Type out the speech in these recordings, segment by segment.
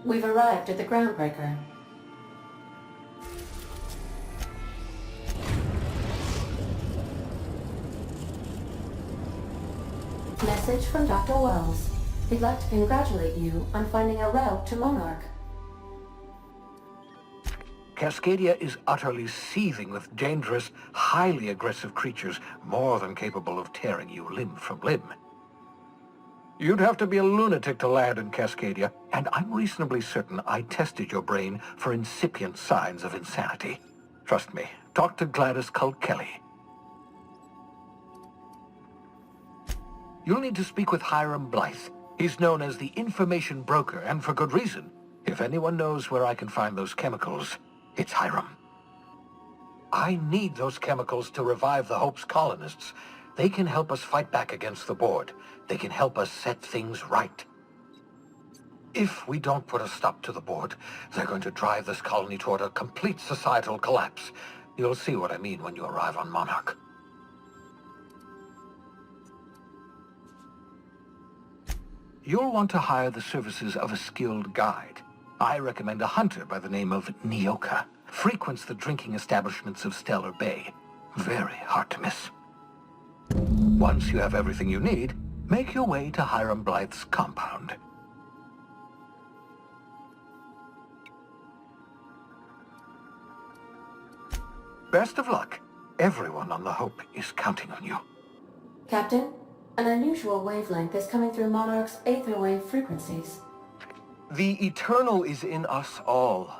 We've arrived at the groundbreaker. Message from Dr. Wells. He'd like to congratulate you on finding a route to Monarch. Cascadia is utterly seething with dangerous, highly aggressive creatures, more than capable of tearing you limb from limb. You'd have to be a lunatic to land in Cascadia, and I'm reasonably certain I tested your brain for incipient signs of insanity. Trust me, talk to Gladys Culkelly. You'll need to speak with Hiram Blythe. He's known as the information broker, and for good reason. If anyone knows where I can find those chemicals, it's Hiram. I need those chemicals to revive the Hope's colonists. They can help us fight back against the board. They can help us set things right. If we don't put a stop to the board, they're going to drive this colony toward a complete societal collapse. You'll see what I mean when you arrive on Monarch. You'll want to hire the services of a skilled guide. I recommend a hunter by the name of Nyoka. Frequents the drinking establishments of Stellar Bay. Very hard to miss. Once you have everything you need, make your way to Hiram Blythe's compound. Best of luck. Everyone on the Hope is counting on you. Captain, an unusual wavelength is coming through Monarch's aether wave frequencies. The eternal is in us all.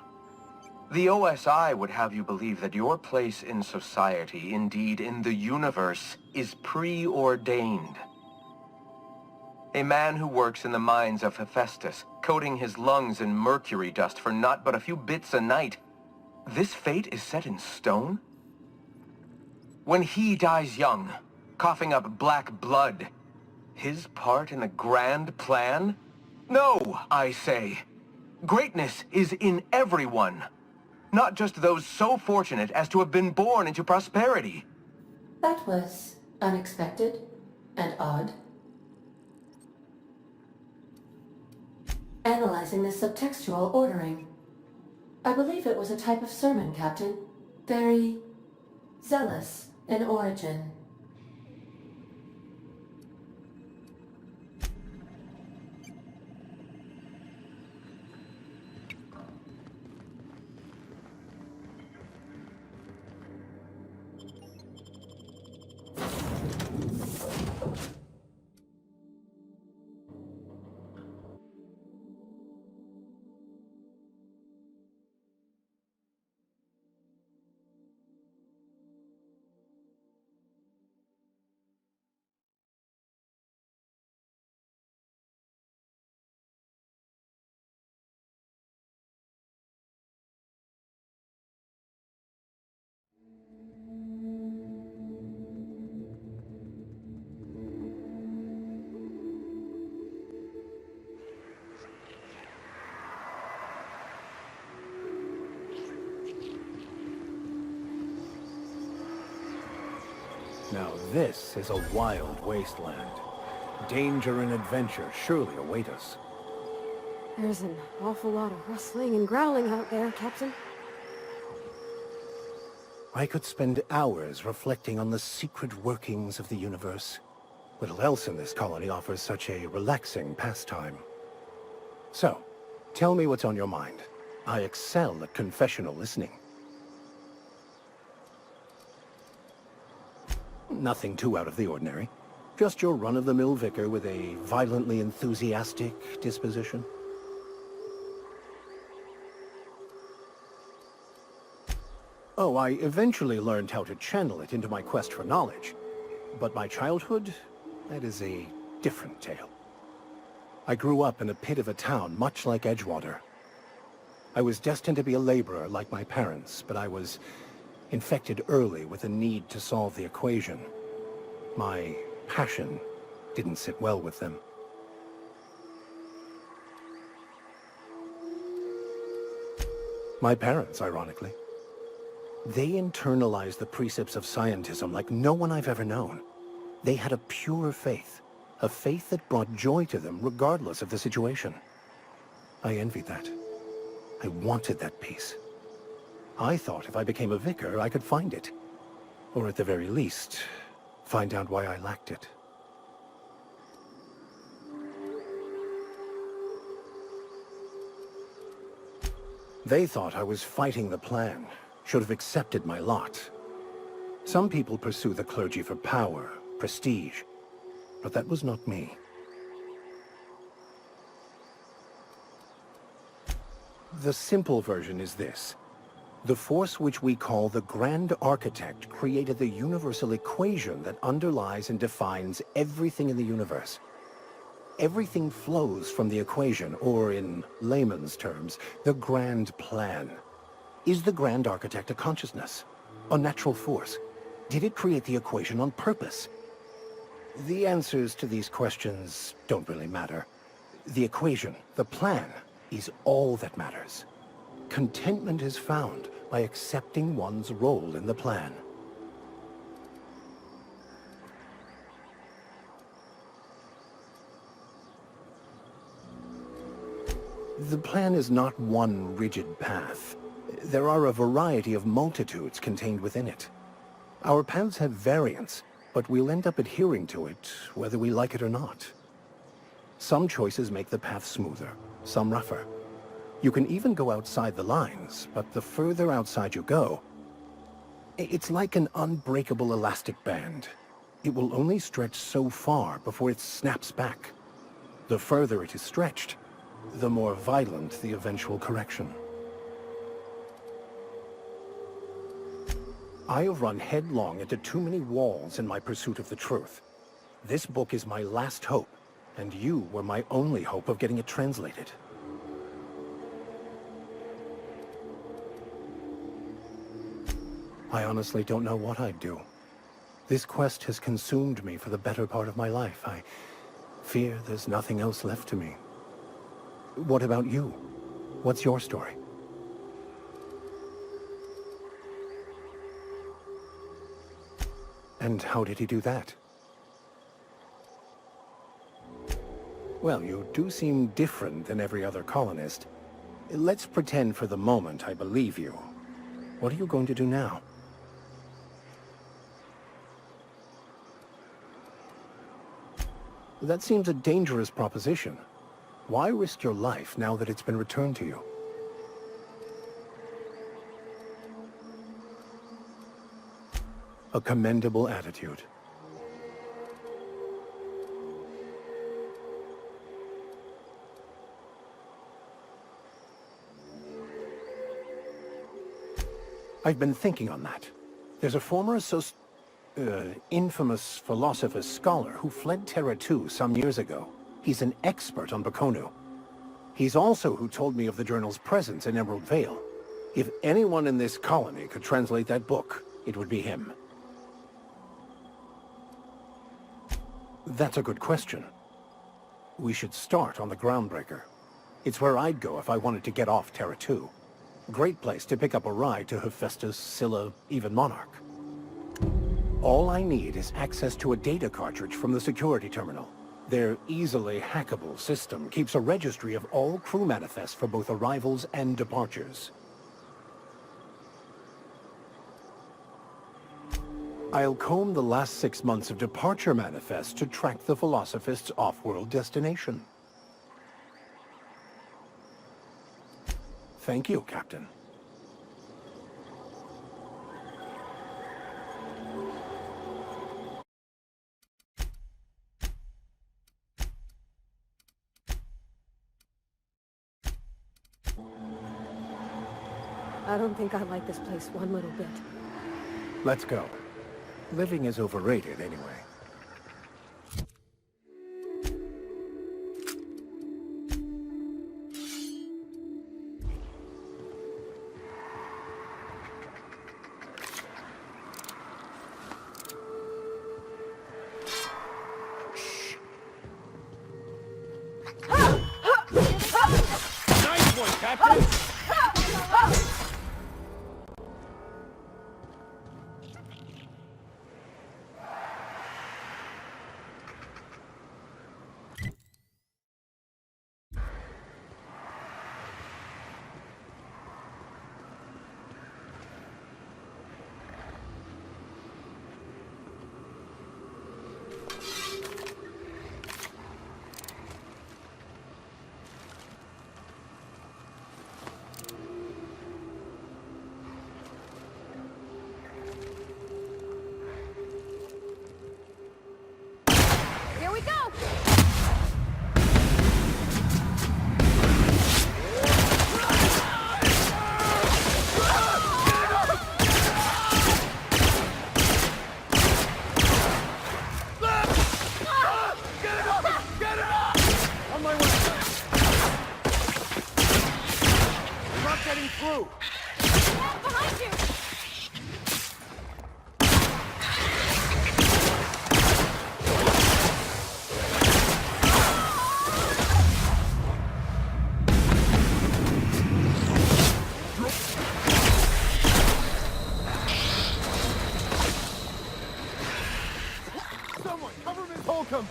The OSI would have you believe that your place in society, indeed in the universe, is preordained. A man who works in the mines of Hephaestus, coating his lungs in mercury dust for not but a few bits a night. This fate is set in stone? When he dies young, coughing up black blood, his part in the grand plan? No, I say. Greatness is in everyone. Not just those so fortunate as to have been born into prosperity. That was unexpected and odd. Analyzing the subtextual ordering. I believe it was a type of sermon, Captain. Very zealous in origin. Now this is a wild wasteland. Danger and adventure surely await us. There's an awful lot of rustling and growling out there, Captain. I could spend hours reflecting on the secret workings of the universe. Little else in this colony offers such a relaxing pastime. So, tell me what's on your mind. I excel at confessional listening. Nothing too out of the ordinary. Just your run-of-the-mill vicar with a violently enthusiastic disposition. Oh, I eventually learned how to channel it into my quest for knowledge. But my childhood, that is a different tale. I grew up in a pit of a town much like Edgewater. I was destined to be a laborer like my parents, but I was infected early with a need to solve the equation. My passion didn't sit well with them. My parents, ironically. They internalized the precepts of scientism like no one I've ever known. They had a pure faith, a faith that brought joy to them regardless of the situation. I envied that. I wanted that peace. I thought if I became a vicar, I could find it. Or at the very least, find out why I lacked it. They thought I was fighting the plan, should have accepted my lot. Some people pursue the clergy for power, prestige, but that was not me. The simple version is this. The force which we call the Grand Architect created the universal equation that underlies and defines everything in the universe. Everything flows from the equation, or in layman's terms, the grand plan. Is the Grand Architect a consciousness? A natural force? Did it create the equation on purpose? The answers to these questions don't really matter. The equation, the plan, is all that matters. Contentment is found by accepting one's role in the plan. The plan is not one rigid path. There are a variety of multitudes contained within it. Our paths have variance, but we'll end up adhering to it, whether we like it or not. Some choices make the path smoother, some rougher. You can even go outside the lines, but the further outside you go, it's like an unbreakable elastic band. It will only stretch so far before it snaps back. The further it is stretched, the more violent the eventual correction. I have run headlong into too many walls in my pursuit of the truth. This book is my last hope, and you were my only hope of getting it translated. I honestly don't know what I'd do. This quest has consumed me for the better part of my life. I fear there's nothing else left to me. What about you? What's your story? And how did he do that? Well, you do seem different than every other colonist. Let's pretend for the moment I believe you. What are you going to do now? That seems a dangerous proposition. Why risk your life now that it's been returned to you? A commendable attitude. I've been thinking on that. There's a former infamous philosopher scholar who fled Terra 2 some years ago. He's an expert on Bakonu. He's also who told me of the journal's presence in Emerald Vale. If anyone in this colony could translate that book, it would be him. That's a good question. We should start on the Groundbreaker. It's where I'd go if I wanted to get off Terra 2. Great place to pick up a ride to Hephaestus, Scylla, even Monarch. All I need is access to a data cartridge from the security terminal. Their easily hackable system keeps a registry of all crew manifests for both arrivals and departures. I'll comb the last 6 months of departure manifests to track the Philosophist's off-world destination. Thank you, Captain. I don't think I like this place one little bit. Let's go. Living is overrated anyway. Nice one, Captain! getting through! Behind you! Someone, cover Miss Holcomb!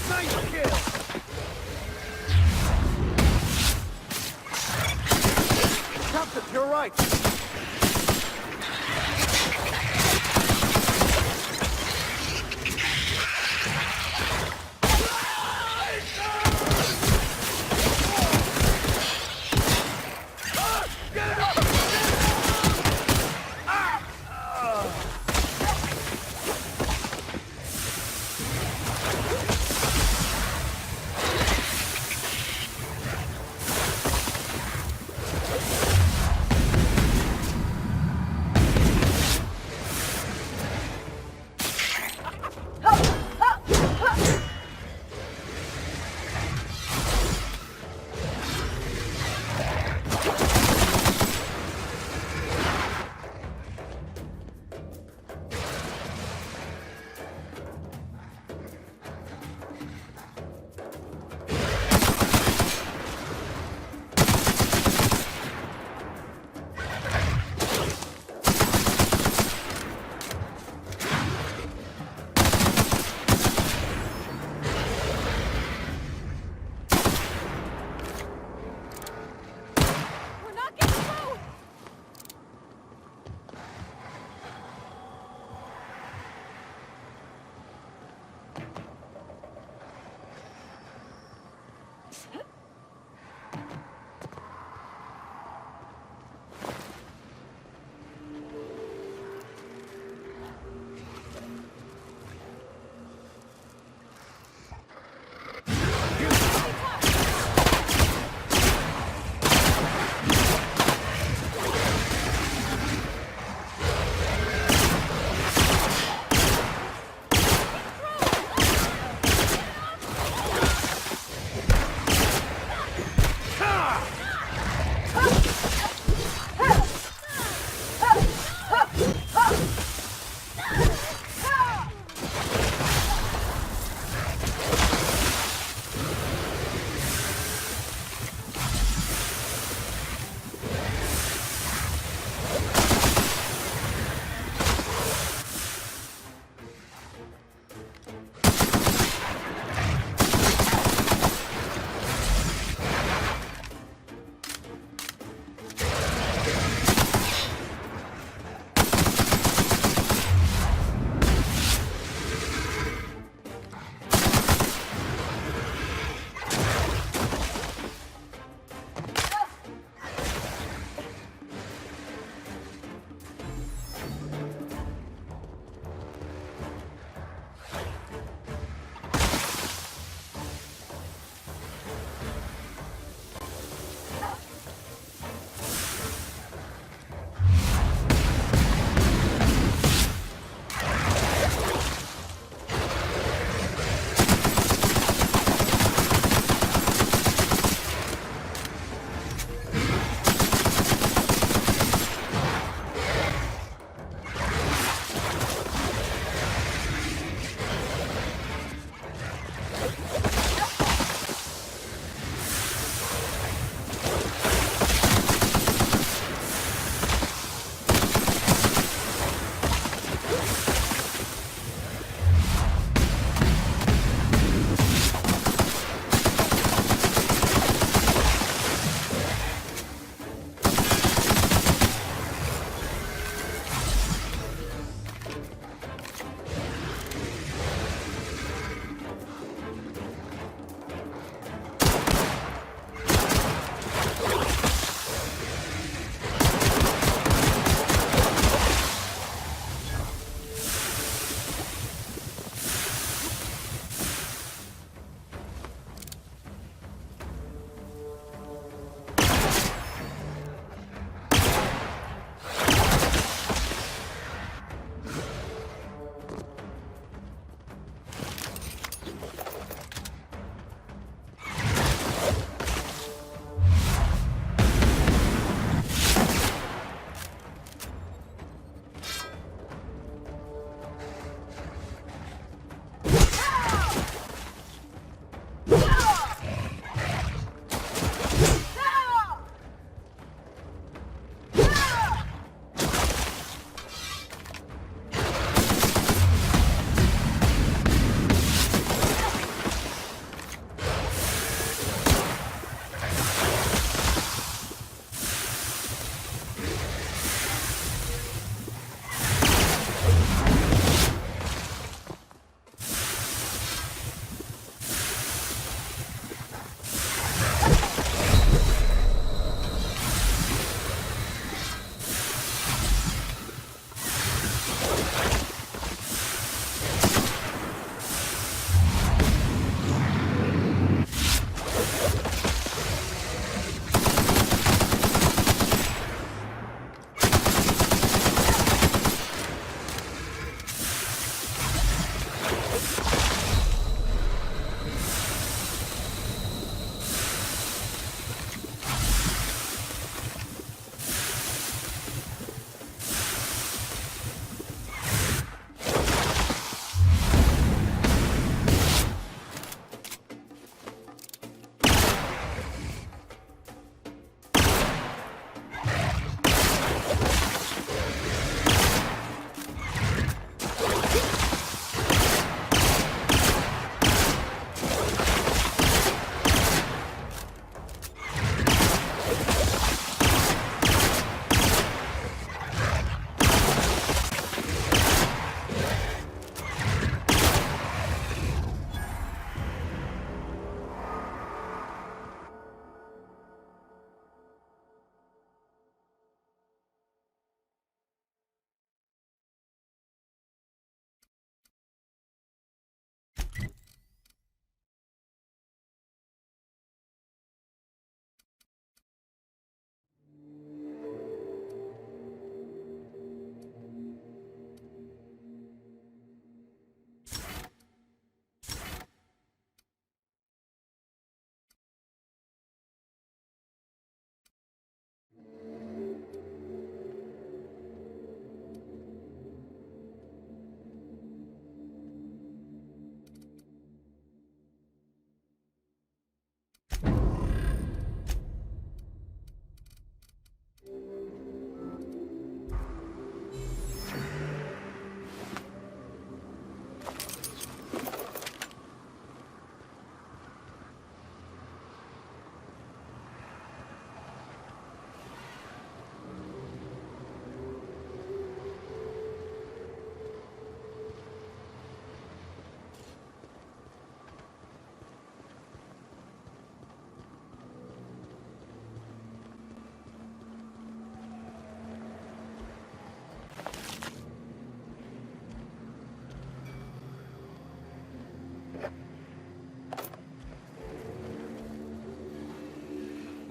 Nice kill! Captain, you're right!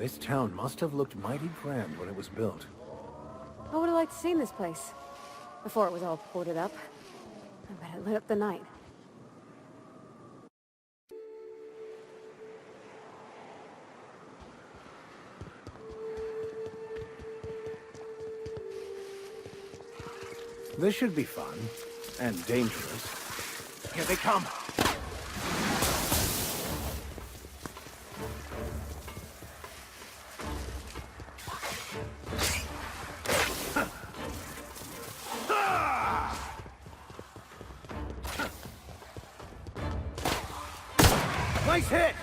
This town must have looked mighty grand when it was built. I would have liked to see this place. Before it was all boarded up. I bet it lit up the night. This should be fun. And dangerous. Here they come! Nice hit!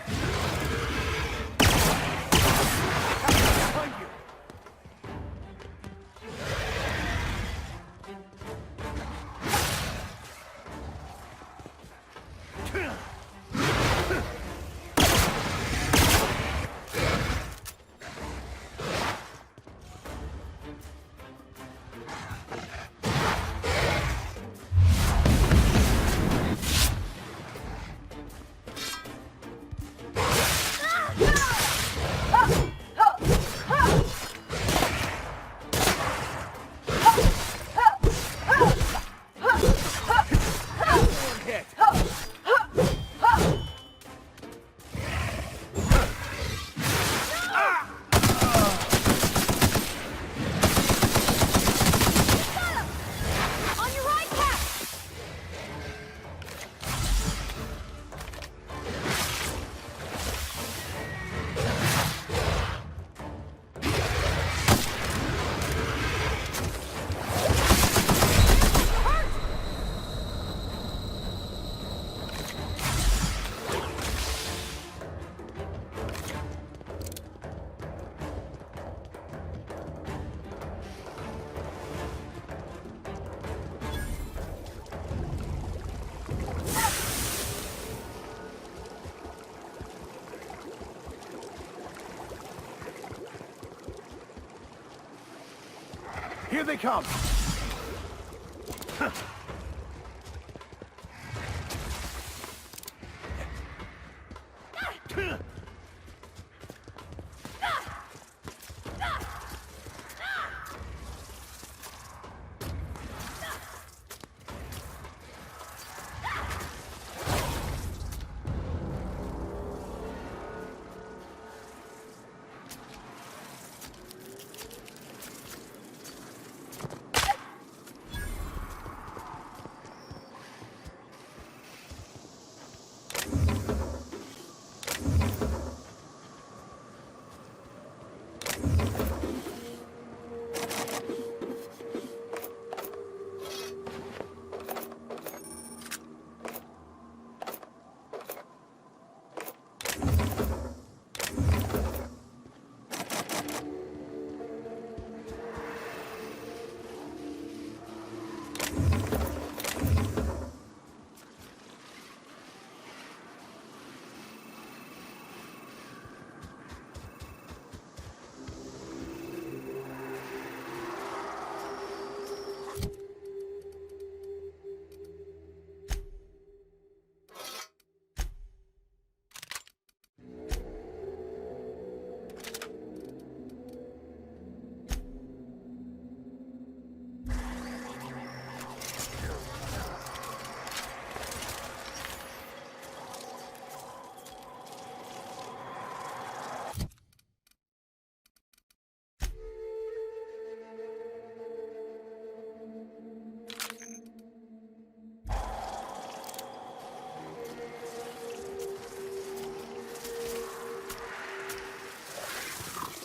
Here they come!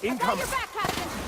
Incoming! Your back, Captain!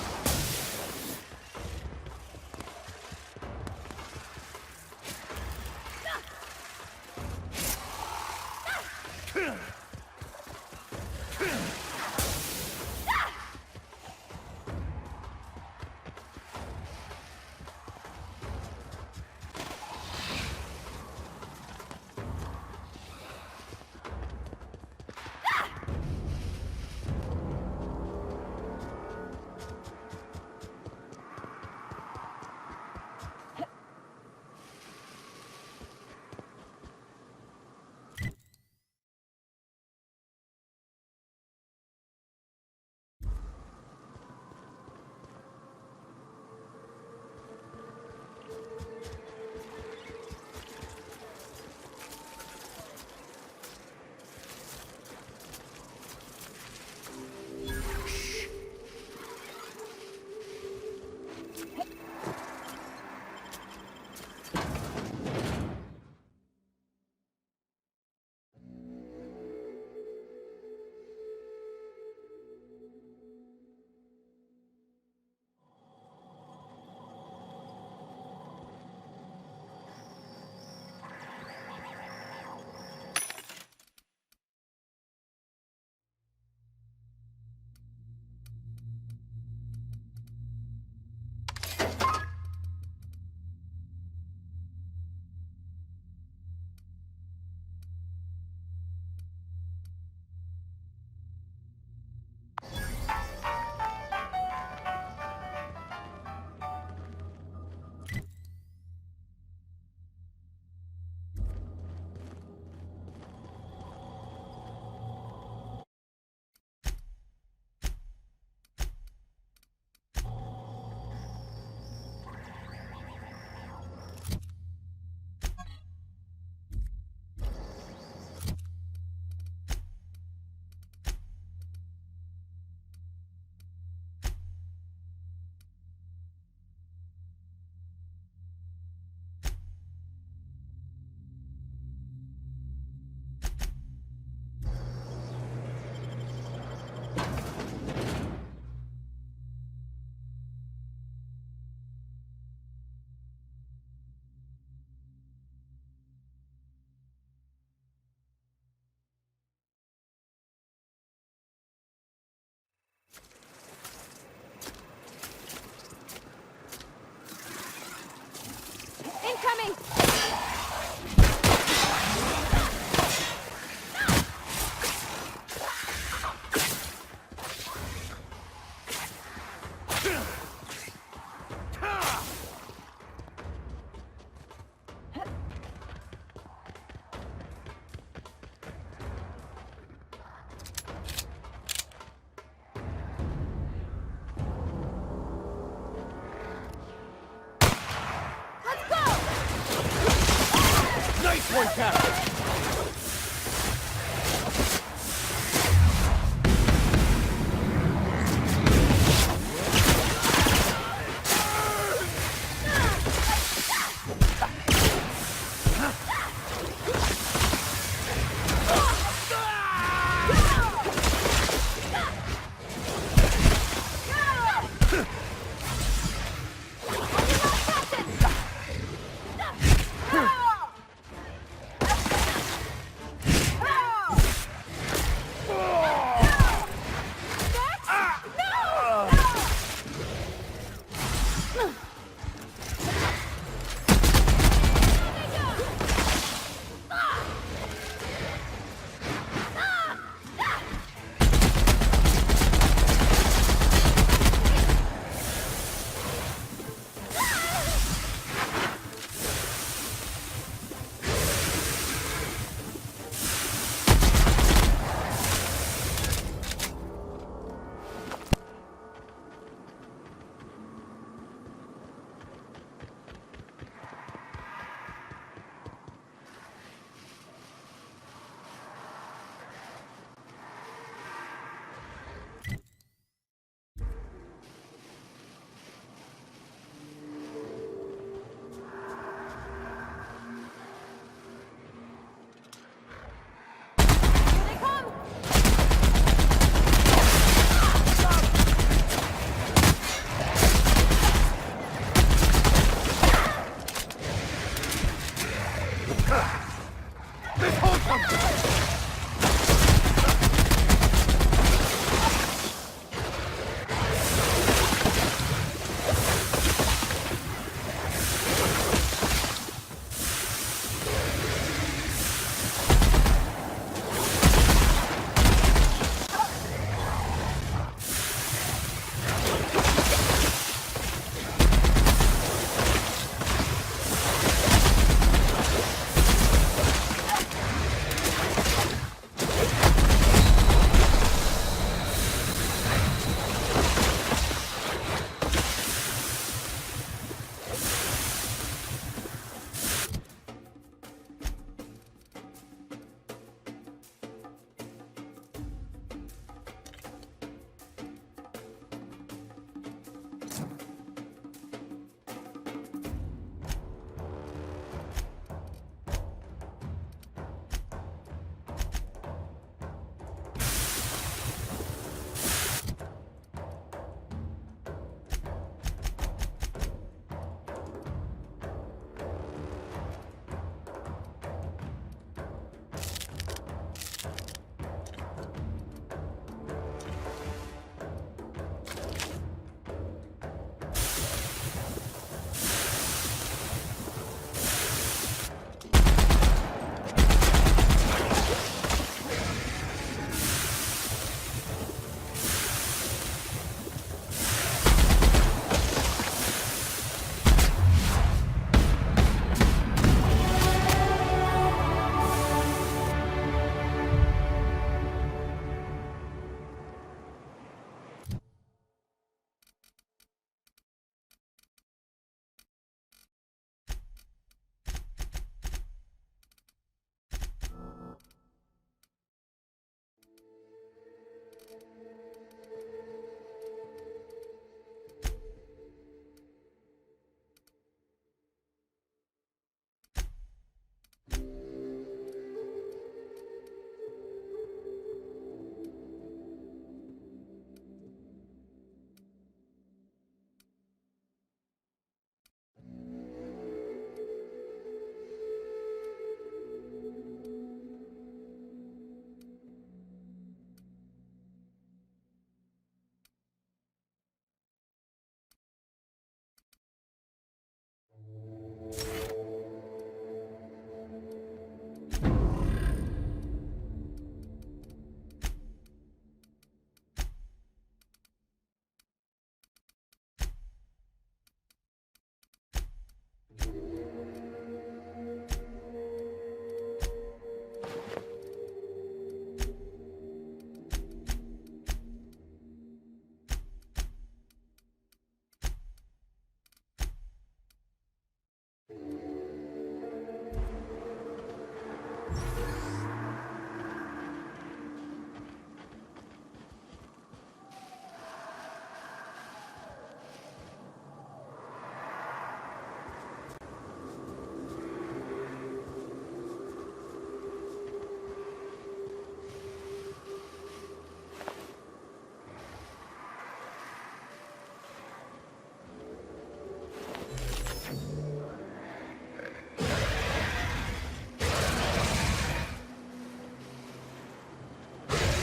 one, Captain.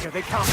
Here they come.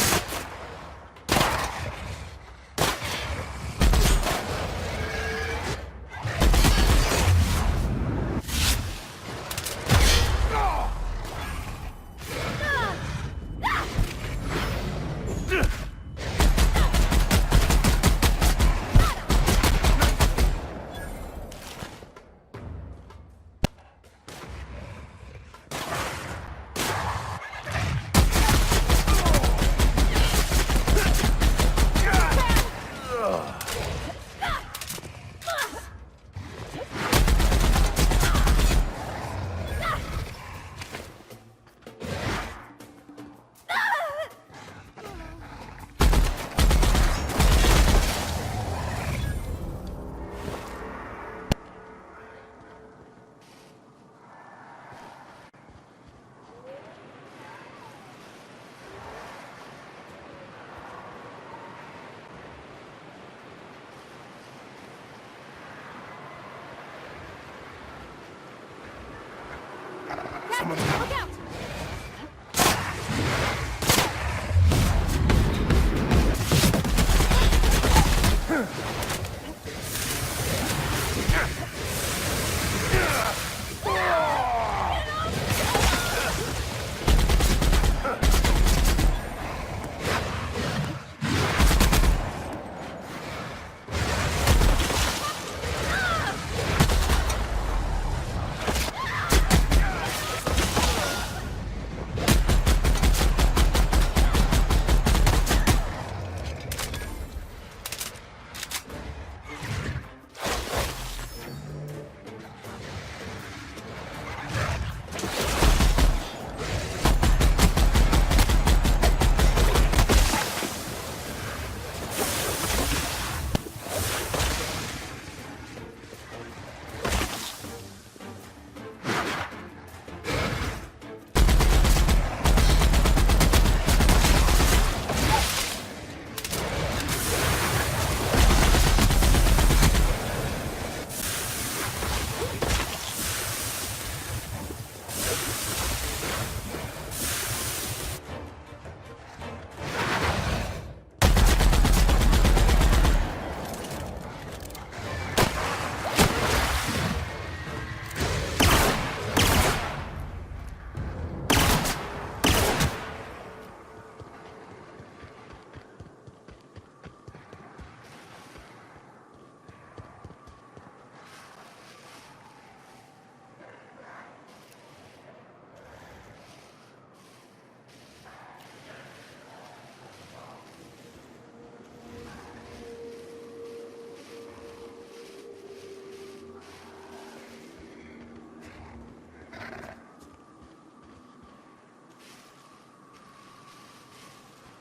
Look out!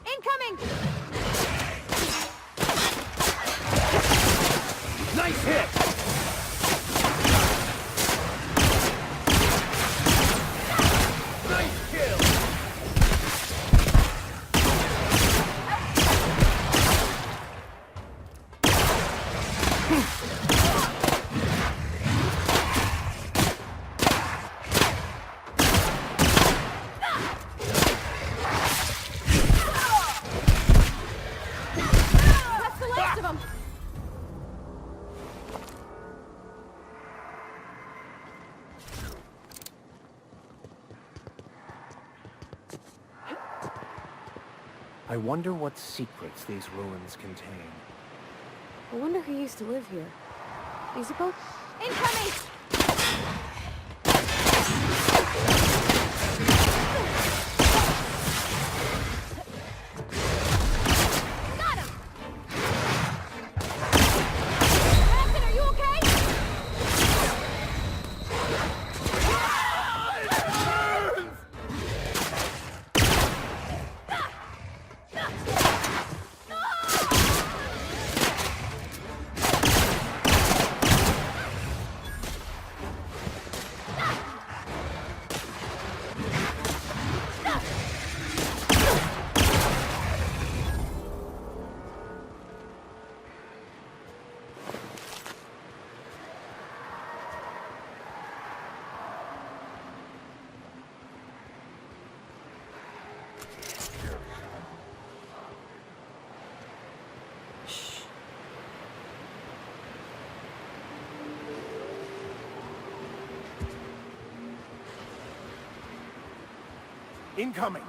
Incoming! Nice hit! Nice kill! That's the last of them! I wonder what secrets these ruins contain. I wonder who used to live here. Easy boat? Incoming! Got him! Captain, are you okay? Incoming!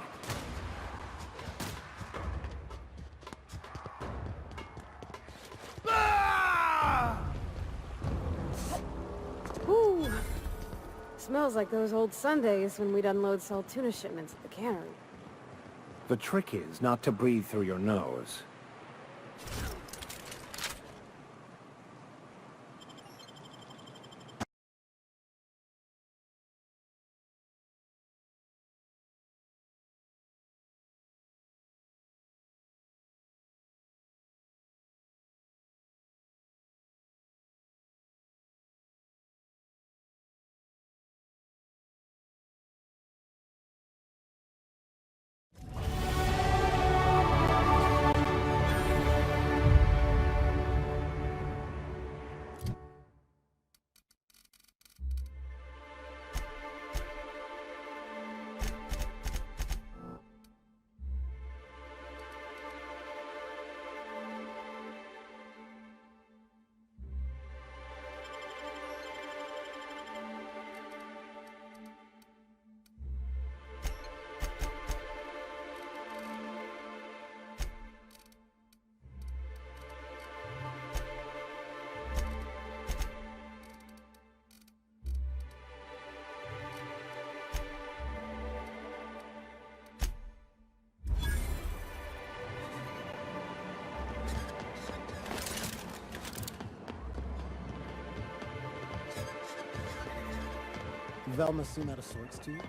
Ooh. Smells like those old Sundays when we'd unload salt tuna shipments at the cannery. The trick is not to breathe through your nose. Velma seem out of sorts to you?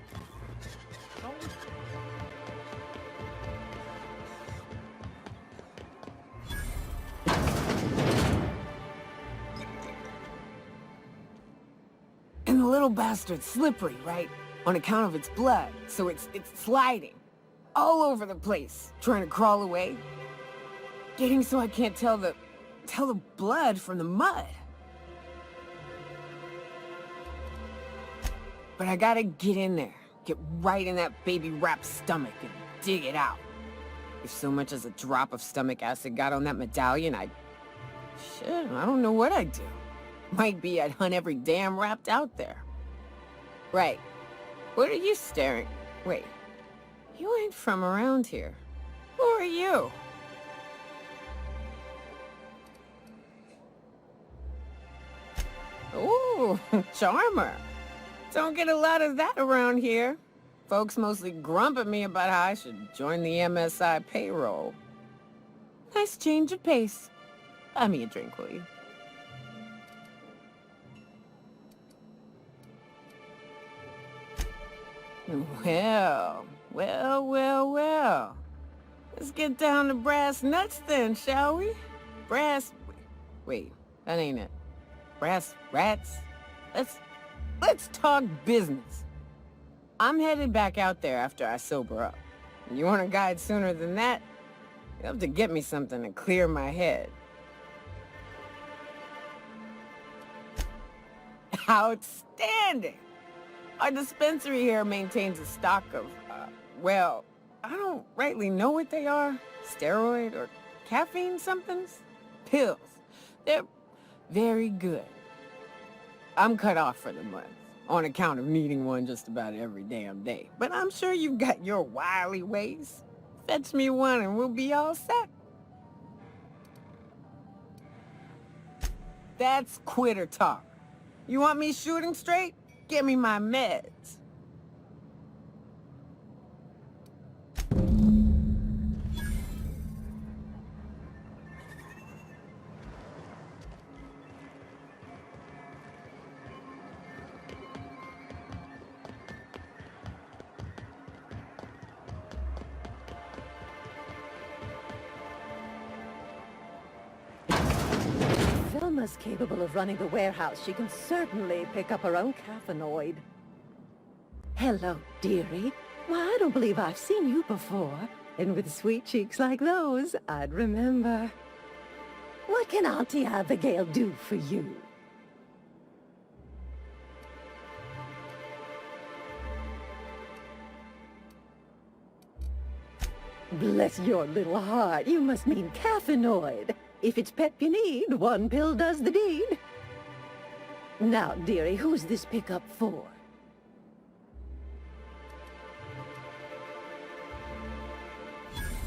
And the little bastard's slippery, right? On account of its blood, so it's sliding. All over the place, trying to crawl away. Getting so I can't tell the blood from the mud. But I gotta get in there, get right in that baby rap's stomach and dig it out. If so much as a drop of stomach acid got on that medallion, shit, I don't know what I'd do. Might be I'd hunt every damn wrapped out there. Right. What are you staring? Wait. You ain't from around here. Who are you? Ooh, charmer. Don't get a lot of that around here. Folks mostly grump at me about how I should join the MSI payroll. Nice change of pace. Buy me a drink, will you? Well. Let's get down to brass nuts then, shall we? Wait, that ain't it. Brass rats? Let's talk business. I'm headed back out there after I sober up. You want a guide sooner than that? You'll have to get me something to clear my head. Outstanding! Our dispensary here maintains a stock of, well, I don't rightly know what they are. Steroid or caffeine somethings? Pills. They're very good. I'm cut off for the month, on account of needing one just about every damn day. But I'm sure you've got your wily ways. Fetch me one and we'll be all set. That's quitter talk. You want me shooting straight? Give me my meds. Velma's capable of running the warehouse. She can certainly pick up her own caffeinoid. Hello, dearie. Why, I don't believe I've seen you before. And with sweet cheeks like those, I'd remember. What can Auntie Abigail do for you? Bless your little heart. You must mean caffeinoid. If it's pep you need, one pill does the deed. Now, dearie, who's this pickup for?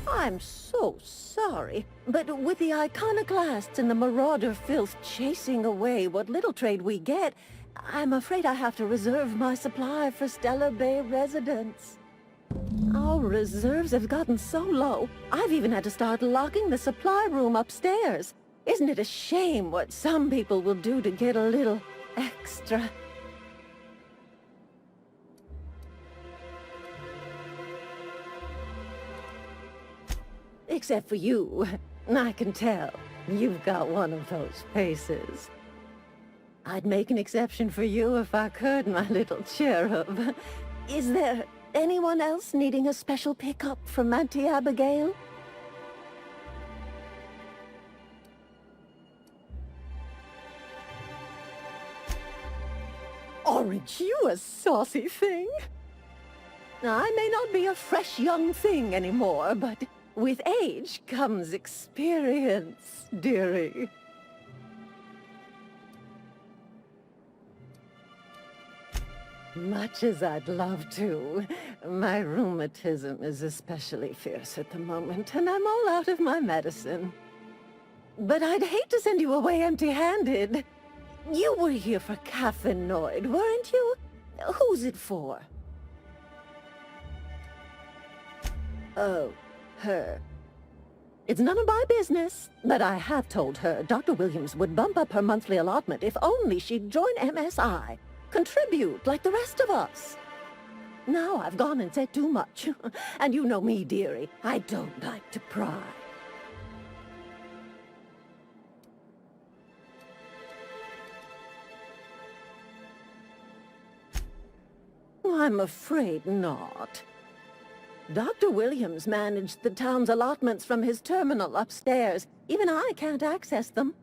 I'm so sorry, but with the iconoclasts and the marauder filth chasing away what little trade we get, I'm afraid I have to reserve my supply for Stellar Bay residents. Our reserves have gotten so low, I've even had to start locking the supply room upstairs. Isn't it a shame what some people will do to get a little extra? Except for you. I can tell. You've got one of those faces. I'd make an exception for you if I could, my little cherub. Is there anyone else needing a special pickup from Auntie Abigail? Aren't you a saucy thing? I may not be a fresh young thing anymore, but with age comes experience, dearie. Much as I'd love to, my rheumatism is especially fierce at the moment, and I'm all out of my medicine. But I'd hate to send you away empty-handed. You were here for caffeinoid, weren't you? Who's it for? Oh, her. It's none of my business, but I have told her Dr. Williams would bump up her monthly allotment if only she'd join MSI. Contribute like the rest of us. Now I've gone and said too much. And you know me, dearie. I don't like to pry. I'm afraid not. Dr. Williams managed the town's allotments from his terminal upstairs. Even I can't access them.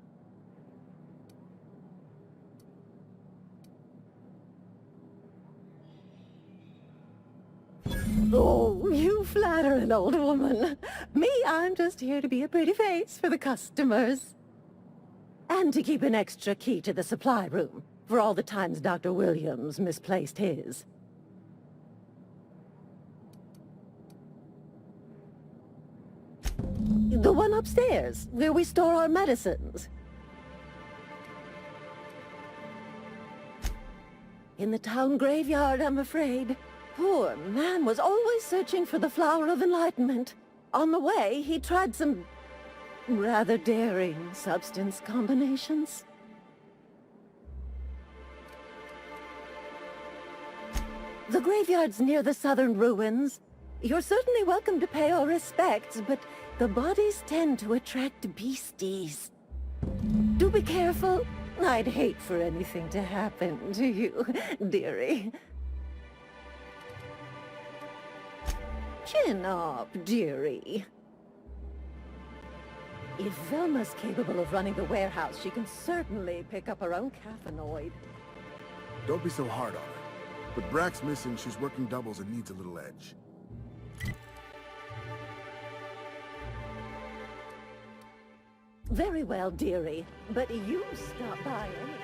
Oh, you flatter an old woman. Me, I'm just here to be a pretty face for the customers. And to keep an extra key to the supply room, for all the times Dr. Williams misplaced his. The one upstairs, where we store our medicines. In the town graveyard, I'm afraid. Poor man was always searching for the flower of enlightenment. On the way, he tried some rather daring substance combinations. The graveyard's near the southern ruins. You're certainly welcome to pay our respects, but the bodies tend to attract beasties. Do be careful. I'd hate for anything to happen to you, dearie. Chin up, dearie. If Velma's capable of running the warehouse, she can certainly pick up her own caffeinoid. Don't be so hard on her. With Brack's missing, she's working doubles and needs a little edge. Very well, dearie. But you stop by anyway.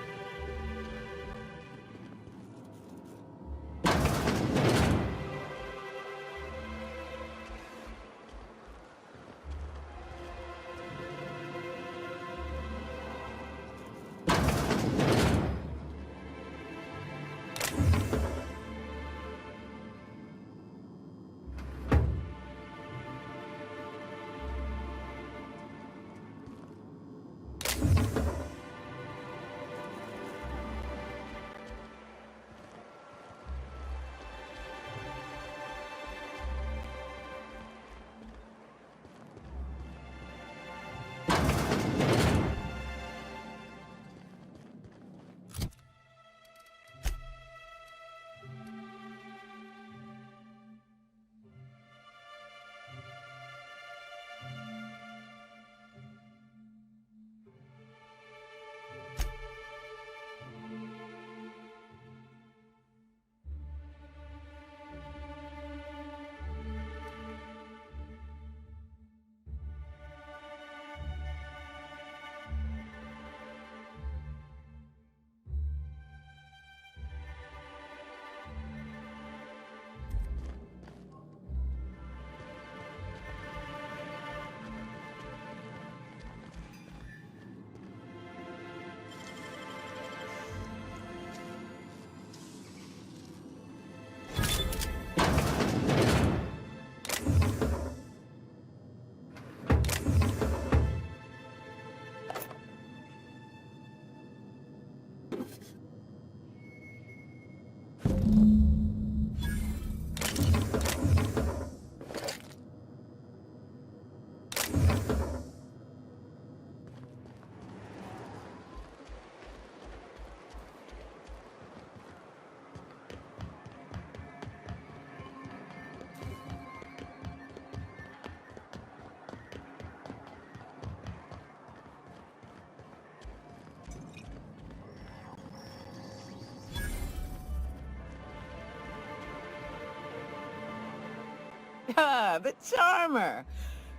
Ah, the charmer.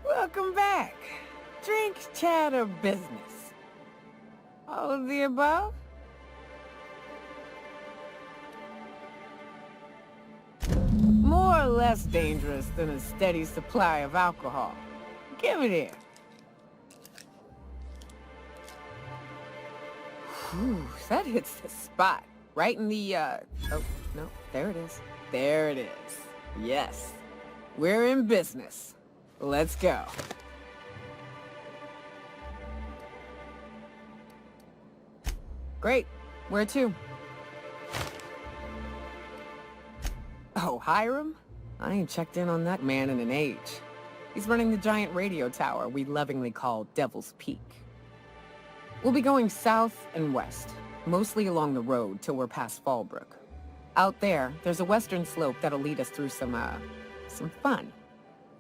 Welcome back. Drink, chat, or business? All of the above? More or less dangerous than a steady supply of alcohol. Give it here. Whew, that hits the spot. Right in the, oh, no, there it is. There it is. Yes. We're in business. Let's go. Great. Where to? Oh, Hiram? I ain't checked in on that man in an age. He's running the giant radio tower we lovingly call Devil's Peak. We'll be going south and west, mostly along the road till we're past Fallbrook. Out there, there's a western slope that'll lead us through some fun.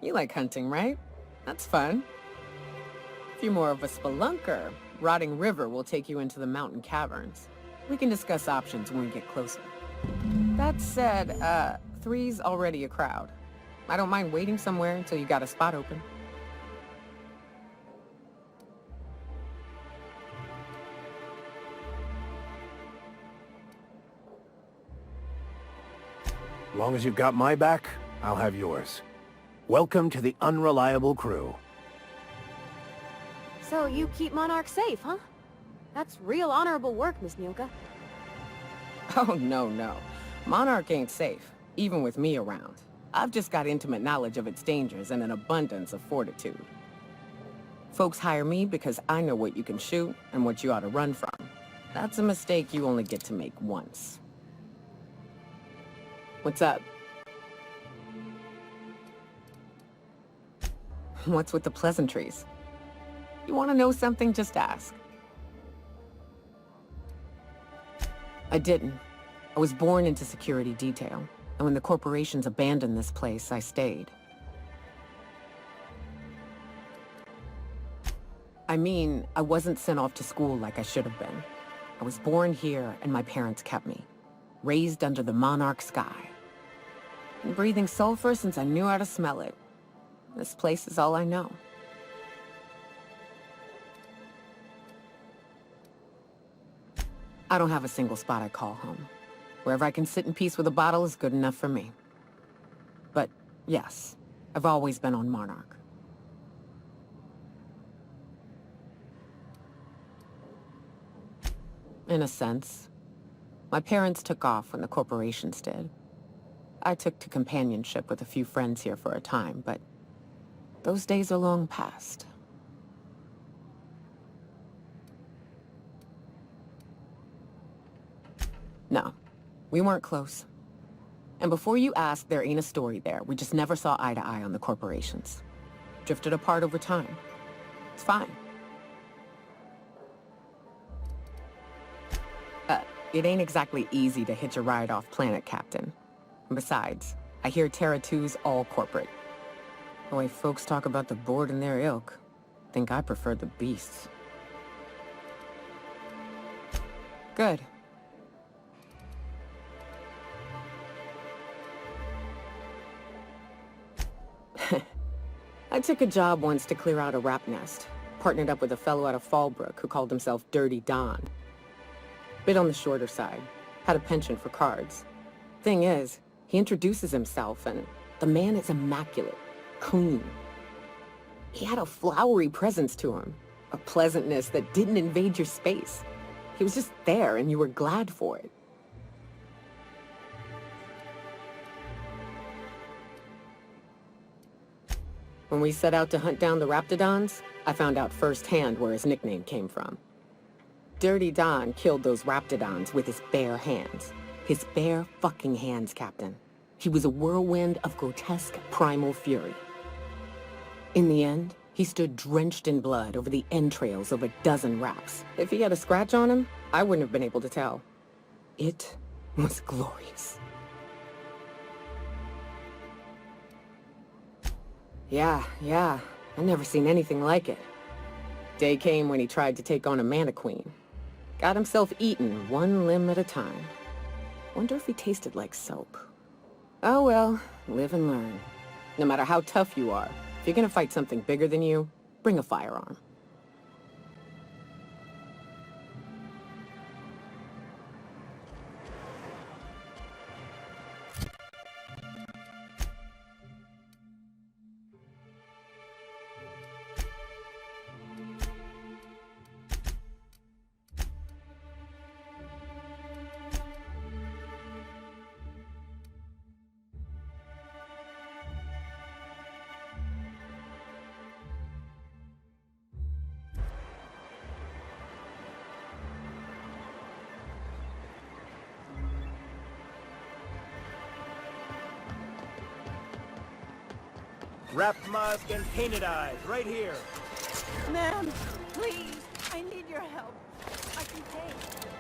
You like hunting, right? That's fun. If you're more of a spelunker, Rotting River will take you into the mountain caverns. We can discuss options when we get closer. That said, 3's already a crowd. I don't mind waiting somewhere until you got a spot open. As long as you've got my back, I'll have yours. Welcome to the unreliable crew. So you keep Monarch safe, huh? That's real honorable work, Miss Nyoka. Oh, no. Monarch ain't safe, even with me around. I've just got intimate knowledge of its dangers and an abundance of fortitude. Folks hire me because I know what you can shoot and what you ought to run from. That's a mistake you only get to make once. What's up? What's with the pleasantries? You want to know something? Just ask. I didn't. I was born into security detail, and when the corporations abandoned this place, I stayed. I mean, I wasn't sent off to school like I should have been. I was born here, and my parents kept me. Raised under the monarch sky. Been breathing sulfur since I knew how to smell it. This place is all I know. I don't have a single spot I call home. Wherever I can sit in peace with a bottle is good enough for me. But, yes, I've always been on Monarch. In a sense. My parents took off when the corporations did. I took to companionship with a few friends here for a time, but those days are long past. No, we weren't close. And before you ask, there ain't a story there. We just never saw eye to eye on the corporations. Drifted apart over time. It's fine. It ain't exactly easy to hitch a ride off planet, Captain. And besides, I hear Terra 2's all corporate. The way folks talk about the board and their ilk, think I prefer the beasts. Good. I took a job once to clear out a rap nest. Partnered up with a fellow out of Fallbrook who called himself Dirty Don. Bit on the shorter side. Had a penchant for cards. Thing is, he introduces himself and the man is immaculate. Clean. He had a flowery presence to him. A pleasantness that didn't invade your space. He was just there and you were glad for it. When we set out to hunt down the Raptidons, I found out firsthand where his nickname came from. Dirty Don killed those Raptidons with his bare hands. His bare fucking hands, Captain. He was a whirlwind of grotesque primal fury. In the end, he stood drenched in blood over the entrails of a dozen raps. If he had a scratch on him, I wouldn't have been able to tell. It was glorious. Yeah. I never seen anything like it. Day came when he tried to take on a Mantiqueen. Got himself eaten one limb at a time. Wonder if he tasted like soap. Oh well, live and learn. No matter how tough you are, if you're gonna fight something bigger than you, bring a firearm. Wrapped mask and painted eyes, right here. Ma'am, please, I need your help. I can pay.